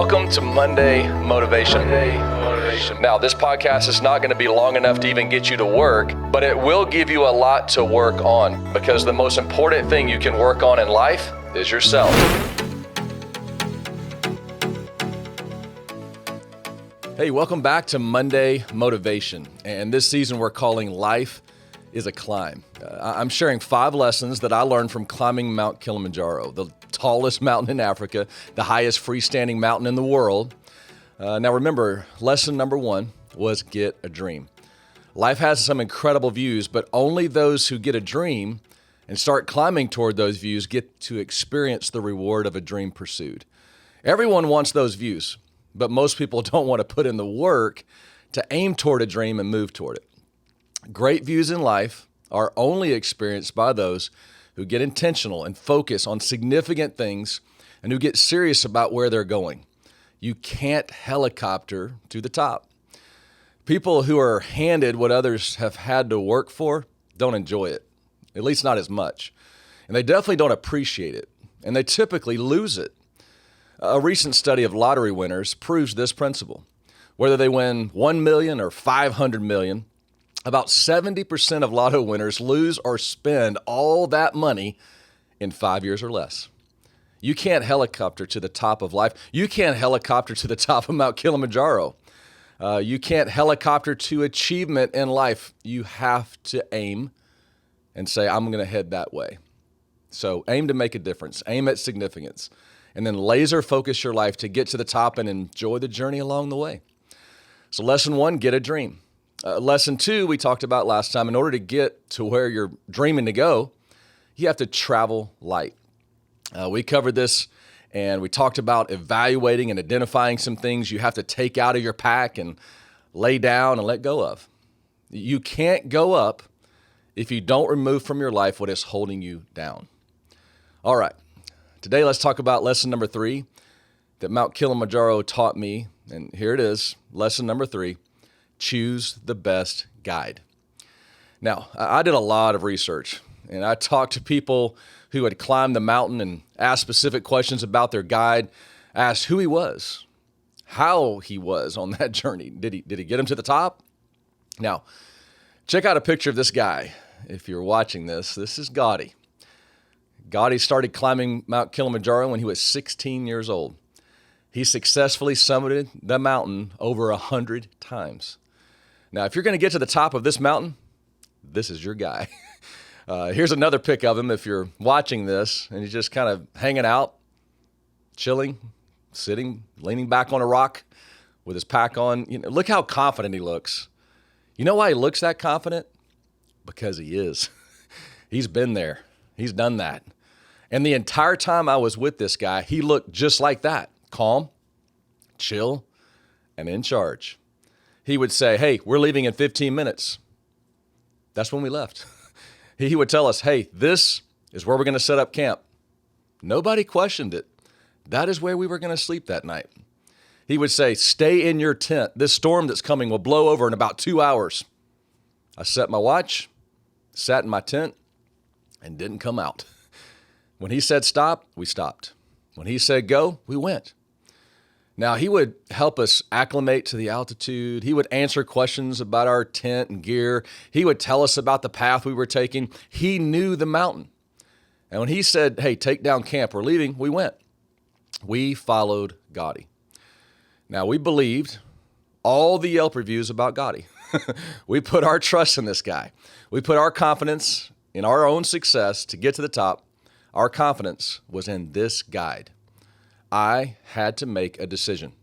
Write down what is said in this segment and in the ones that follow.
Welcome to Monday Motivation. Now, this podcast is not going to be long enough to even get you to work, but it will give you a lot to work on, because the most important thing you can work on in life is yourself. Hey, welcome back to Monday Motivation. And this season we're calling Life is a Climb. I'm sharing 5 lessons that I learned from climbing Mount Kilimanjaro, the tallest mountain in Africa, the highest freestanding mountain in the world. Now remember, lesson number 1 was get a dream. Life has some incredible views, but only those who get a dream and start climbing toward those views get to experience the reward of a dream pursued. Everyone wants those views, but most people don't want to put in the work to aim toward a dream and move toward it. Great views in life are only experienced by those who get intentional and focus on significant things and who get serious about where they're going. You can't helicopter to the top. People who are handed what others have had to work for don't enjoy it, at least not as much. And they definitely don't appreciate it, and they typically lose it. A recent study of lottery winners proves this principle. Whether they win 1 million or 500 million, about 70% of lotto winners lose or spend all that money in 5 years or less. You can't helicopter to the top of life. You can't helicopter to the top of Mount Kilimanjaro. You can't helicopter to achievement in life. You have to aim and say, I'm going to head that way. So aim to make a difference. Aim at significance. And then laser focus your life to get to the top and enjoy the journey along the way. So lesson 1, get a dream. Lesson 2, we talked about last time. In order to get to where you're dreaming to go, you have to travel light. We covered this, and we talked about evaluating and identifying some things you have to take out of your pack and lay down and let go of. You can't go up if you don't remove from your life what is holding you down. All right, today let's talk about lesson number 3 that Mount Kilimanjaro taught me, and here it is, lesson number 3. Choose the best guide. Now, I did a lot of research, and I talked to people who had climbed the mountain and asked specific questions about their guide, asked who he was, how he was on that journey. Did he get him to the top? Now, check out a picture of this guy. If you're watching this is Gotti. Gotti started climbing Mount Kilimanjaro when he was 16 years old. He successfully summited the mountain over 100 times. Now, if you're going to get to the top of this mountain, this is your guy. Here's another pic of him if you're watching this, and he's just kind of hanging out, chilling, sitting, leaning back on a rock with his pack on. Look how confident he looks. You know why he looks that confident? Because he is. He's been there. He's done that. And the entire time I was with this guy, he looked just like that. Calm, chill, and in charge. He would say, hey, we're leaving in 15 minutes. That's when we left. He would tell us, hey, this is where we're going to set up camp. Nobody questioned it. That is where we were going to sleep that night. He would say, stay in your tent. This storm that's coming will blow over in about 2 hours. I set my watch, sat in my tent, and didn't come out. When he said stop, we stopped. When he said go, we went. Now, he would help us acclimate to the altitude. He would answer questions about our tent and gear. He would tell us about the path we were taking. He knew the mountain. And when he said, hey, take down camp, we're leaving, we went. We followed Gotti. Now, we believed all the Yelp reviews about Gotti. We put our trust in this guy. We put our confidence in our own success to get to the top. Our confidence was in this guide. I had to make a decision.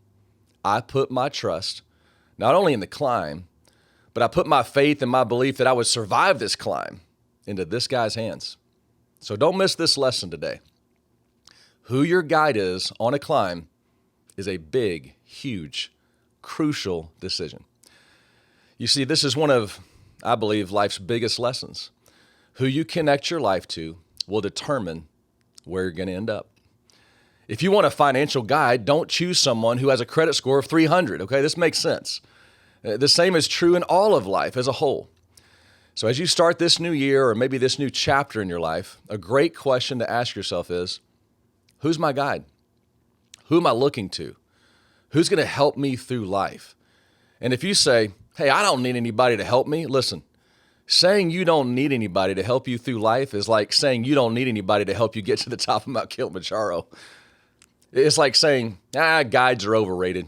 I put my trust not only in the climb, but I put my faith and my belief that I would survive this climb into this guy's hands. So don't miss this lesson today. Who your guide is on a climb is a big, huge, crucial decision. You see, this is one of, I believe, life's biggest lessons. Who you connect your life to will determine where you're going to end up. If you want a financial guide, don't choose someone who has a credit score of 300, okay? This makes sense. The same is true in all of life as a whole. So as you start this new year or maybe this new chapter in your life, a great question to ask yourself is, who's my guide? Who am I looking to? Who's going to help me through life? And if you say, hey, I don't need anybody to help me, listen, saying you don't need anybody to help you through life is like saying you don't need anybody to help you get to the top of Mount Kilimanjaro. It's like saying, guides are overrated.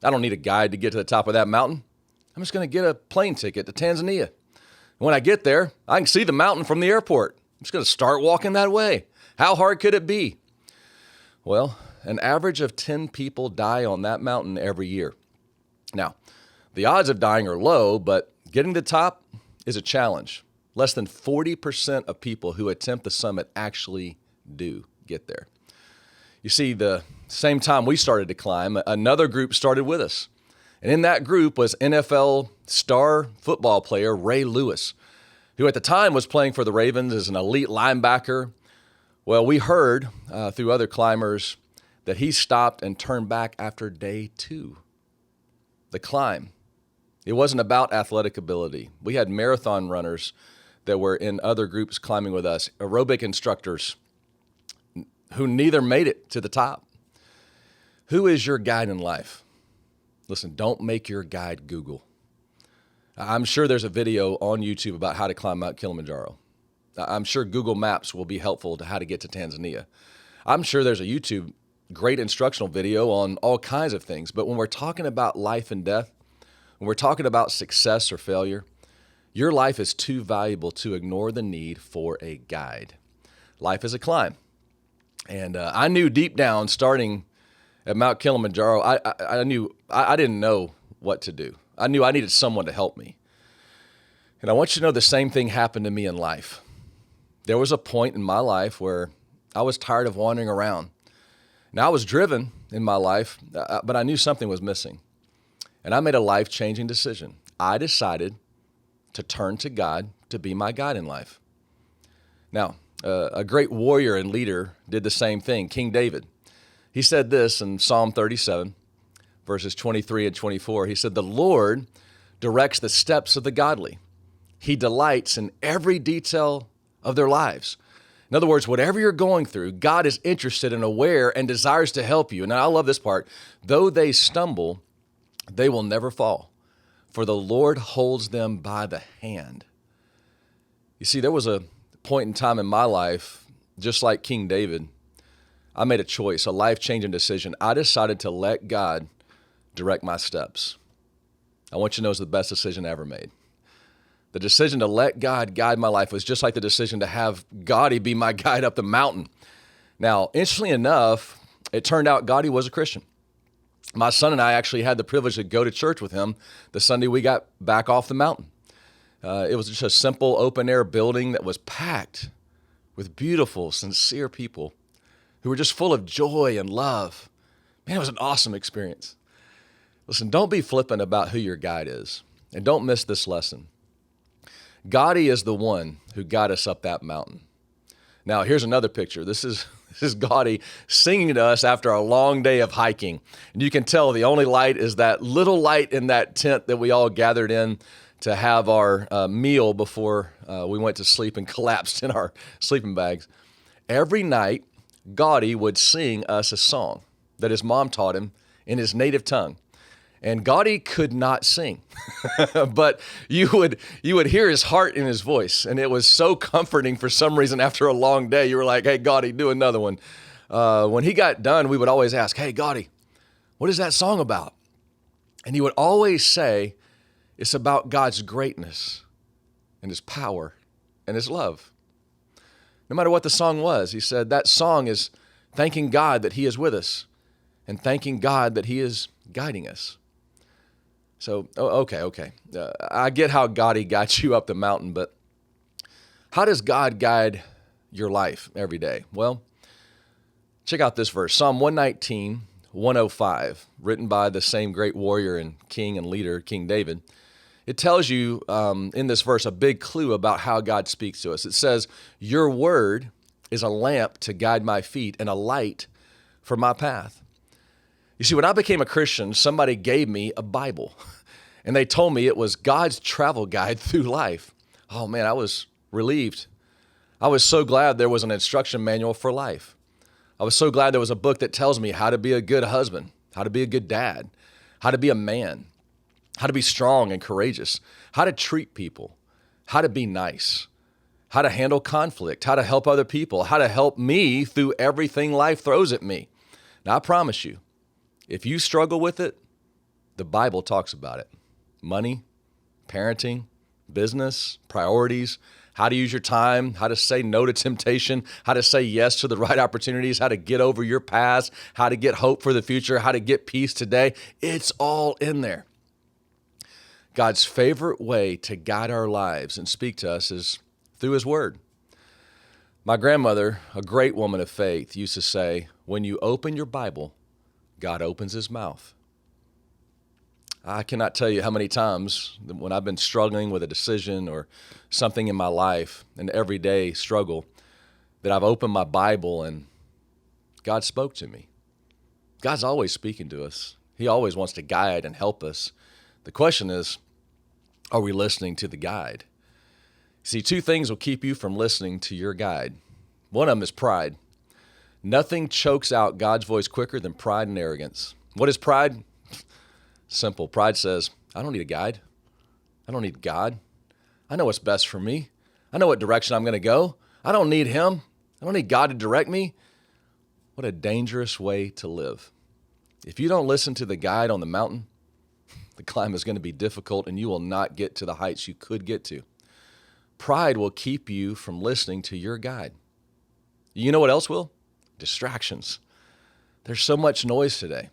I don't need a guide to get to the top of that mountain. I'm just going to get a plane ticket to Tanzania. When I get there, I can see the mountain from the airport. I'm just going to start walking that way. How hard could it be? Well, an average of 10 people die on that mountain every year. Now, the odds of dying are low, but getting to the top is a challenge. Less than 40% of people who attempt the summit actually do get there. You see, the same time we started to climb, another group started with us. And in that group was NFL star football player Ray Lewis, who at the time was playing for the Ravens as an elite linebacker. Well, we heard through other climbers that he stopped and turned back after day 2. The climb. It wasn't about athletic ability. We had marathon runners that were in other groups climbing with us, aerobic instructors who neither made it to the top. Who is your guide in life? Listen, don't make your guide Google. I'm sure there's a video on YouTube about how to climb Mount Kilimanjaro. I'm sure Google Maps will be helpful to how to get to Tanzania. I'm sure there's a YouTube great instructional video on all kinds of things. But when we're talking about life and death, when we're talking about success or failure, your life is too valuable to ignore the need for a guide. Life is a climb. And I knew deep down, starting at Mount Kilimanjaro, I didn't know what to do. I knew I needed someone to help me. And I want you to know the same thing happened to me in life. There was a point in my life where I was tired of wandering around. Now, I was driven in my life, but I knew something was missing. And I made a life-changing decision. I decided to turn to God to be my guide in life. Now, a great warrior and leader did the same thing, King David. He said this in Psalm 37, verses 23 and 24. He said, "The Lord directs the steps of the godly. He delights in every detail of their lives." In other words, whatever you're going through, God is interested and aware and desires to help you. And I love this part. Though they stumble, they will never fall, for the Lord holds them by the hand. You see, there was a point in time in my life, just like King David, I made a choice, a life-changing decision. I decided to let God direct my steps. I want you to know it's the best decision I ever made. The decision to let God guide my life was just like the decision to have Gotti be my guide up the mountain. Now, interestingly enough, it turned out Gotti was a Christian. My son and I actually had the privilege to go to church with him the Sunday we got back off the mountain. It was just a simple open-air building that was packed with beautiful, sincere people who were just full of joy and love. Man, it was an awesome experience. Listen, don't be flippant about who your guide is, and don't miss this lesson. Gotti is the one who got us up that mountain. Now, here's another picture. This is Gotti singing to us after a long day of hiking. And you can tell the only light is that little light in that tent that we all gathered in to have our meal before we went to sleep and collapsed in our sleeping bags. Every night, Gotti would sing us a song that his mom taught him in his native tongue. And Gotti could not sing, but you would hear his heart in his voice. And it was so comforting for some reason after a long day. You were like, "Hey, Gotti, do another one." When he got done, we would always ask, "Hey, Gotti, what is that song about?" And he would always say, "It's about God's greatness and his power and his love." No matter what the song was, he said, that song is thanking God that he is with us and thanking God that he is guiding us. So, okay. I get how Gotti got you up the mountain, but how does God guide your life every day? Well, check out this verse, Psalm 119, 105, written by the same great warrior and king and leader, King David. It tells you in this verse a big clue about how God speaks to us. It says, "Your word is a lamp to guide my feet and a light for my path." You see, when I became a Christian, somebody gave me a Bible, and they told me it was God's travel guide through life. Oh man, I was relieved. I was so glad there was an instruction manual for life. I was so glad there was a book that tells me how to be a good husband, how to be a good dad, how to be a man, how to be strong and courageous, how to treat people, how to be nice, how to handle conflict, how to help other people, how to help me through everything life throws at me. Now, I promise you, if you struggle with it, the Bible talks about it. Money, parenting, business, priorities, how to use your time, how to say no to temptation, how to say yes to the right opportunities, how to get over your past, how to get hope for the future, how to get peace today. It's all in there. God's favorite way to guide our lives and speak to us is through His Word. My grandmother, a great woman of faith, used to say, when you open your Bible, God opens His mouth. I cannot tell you how many times when I've been struggling with a decision or something in my life, an everyday struggle, that I've opened my Bible and God spoke to me. God's always speaking to us. He always wants to guide and help us. The question is, are we listening to the guide? See, two things will keep you from listening to your guide. One of them is pride. Nothing chokes out God's voice quicker than pride and arrogance. What is pride? Simple. Pride says, I don't need a guide. I don't need God. I know what's best for me. I know what direction I'm going to go. I don't need Him. I don't need God to direct me. What a dangerous way to live. If you don't listen to the guide on the mountain, the climb is going to be difficult and you will not get to the heights you could get to. Pride will keep you from listening to your guide. You know what else will? Distractions. There's so much noise today.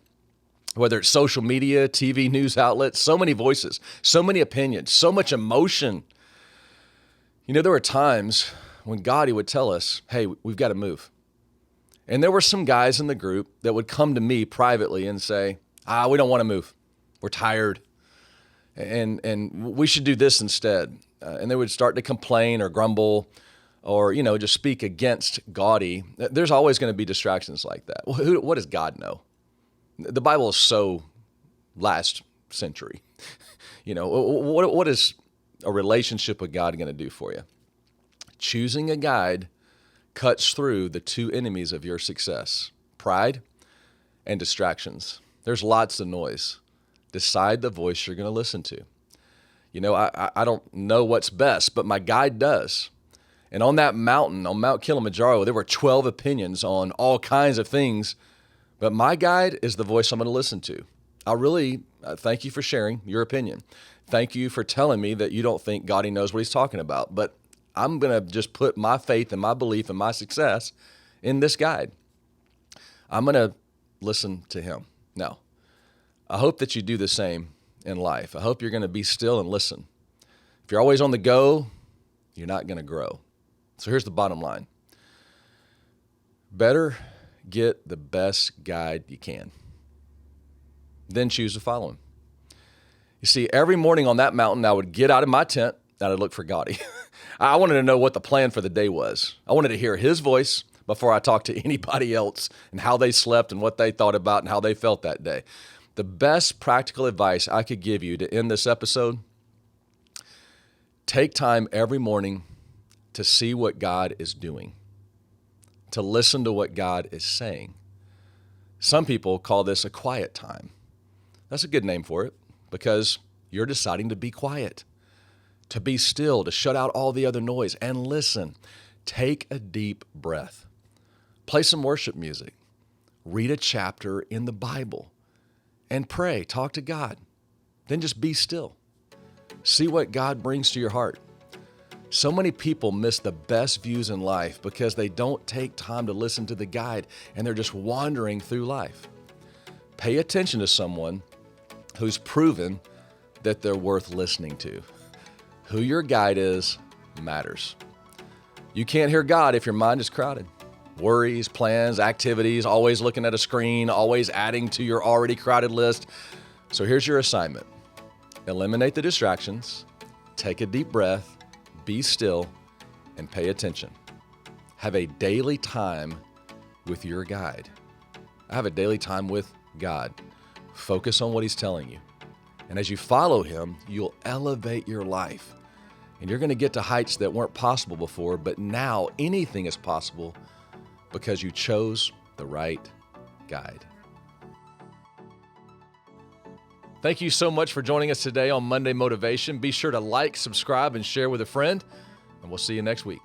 Whether it's social media, TV, news outlets, so many voices, so many opinions, so much emotion. You know, there were times when God, He would tell us, hey, we've got to move. And there were some guys in the group that would come to me privately and say, we don't want to move. We're tired. And we should do this instead. And they would start to complain or grumble or, just speak against Gaudy. There's always going to be distractions like that. Well, what does God know? The Bible is so last century. What is a relationship with God going to do for you? Choosing a guide cuts through the two enemies of your success, pride and distractions. There's lots of noise. Decide the voice you're going to listen to. I don't know what's best, but my guide does. And on that mountain, on Mount Kilimanjaro, there were 12 opinions on all kinds of things. But my guide is the voice I'm going to listen to. I really thank you for sharing your opinion. Thank you for telling me that you don't think God knows what He's talking about. But I'm going to just put my faith and my belief and my success in this guide. I'm going to listen to Him. Now, I hope that you do the same in life. I hope you're going to be still and listen. If you're always on the go, you're not going to grow. So here's the bottom line. Better get the best guide you can. Then choose to follow Him. You see, every morning on that mountain, I would get out of my tent and I'd look for Gotti. I wanted to know what the plan for the day was. I wanted to hear His voice before I talked to anybody else and how they slept and what they thought about and how they felt that day. The best practical advice I could give you to end this episode, take time every morning to see what God is doing, to listen to what God is saying. Some people call this a quiet time. That's a good name for it because you're deciding to be quiet, to be still, to shut out all the other noise and listen. Take a deep breath. Play some worship music. Read a chapter in the Bible and pray. Talk to God. Then just be still. See what God brings to your heart. So many people miss the best views in life because they don't take time to listen to the guide and they're just wandering through life. Pay attention to someone who's proven that they're worth listening to. Who your guide is matters. You can't hear God if your mind is crowded. Worries, plans, activities, always looking at a screen, always adding to your already crowded list. So here's your assignment. Eliminate the distractions, take a deep breath, be still, and pay attention. Have a daily time with your guide. I have a daily time with God. Focus on what He's telling you. And as you follow Him, you'll elevate your life. And you're going to get to heights that weren't possible before, but now anything is possible because you chose the right guide. Thank you so much for joining us today on Monday Motivation. Be sure to like, subscribe, and share with a friend, and we'll see you next week.